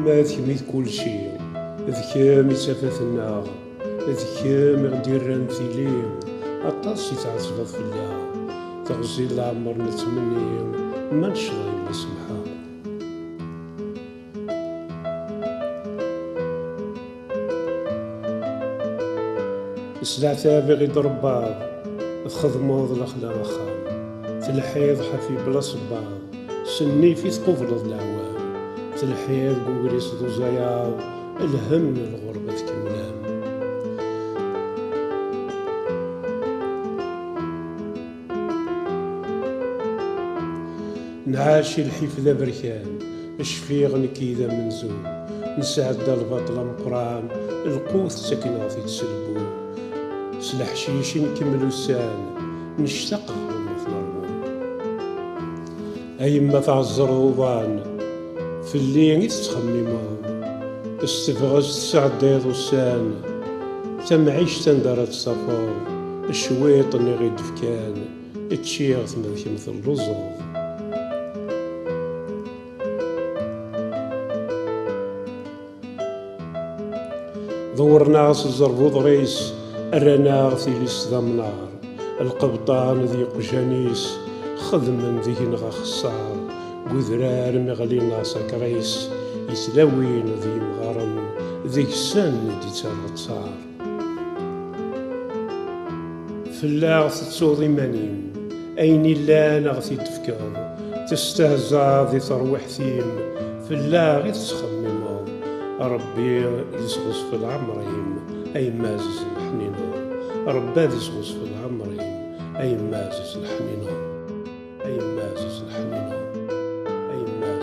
ما ذكميت كل شيء ذكام يتسافت النار ذكام غدير نمثيلي أطاس يتعصبت في الله تغزي العمر نتمني ما نشغل إلا سمحة سلعتها بغي ضرباض تخدموض الأخلاق خام تلحيض حفي بلا صباض سني في ثقوفرض العوام تلحيض قوقريس ذو زياض الهم الغربة كملام نعاشي الحيف ذا بركان الشفيغ نكيذا منزول نسعد البطلة مقران القوت سكنة في تسلبو سلح شيش نكمل وسان نشتاق ومثل الروم أيما تعزر وضان في الليل تتخممو استفغز تسعديض وسان تمعيش تندرت صفو الشويط اللي غيد فكان اتشيغ ثمذك مثل الرزوض ضورنا غاس الزربو ضريس أرانا غثيليس ذا منار القبطان ذي قجانيس خدمن ذي نغا خصار قذرار مغلينا سكريس يسلاوين ذي مغارم ذي السن دي تغتصار فلاغ تتصوضي منيم أين لا نغثي تفكر تستهزا ذي تروح ثيم فلاغ تتخمم ربي يسغس في العمرين أي مازز الحنينو ربي يسغس في العمرين أي مازز الحنينو أي مازز الحنينو أي مازز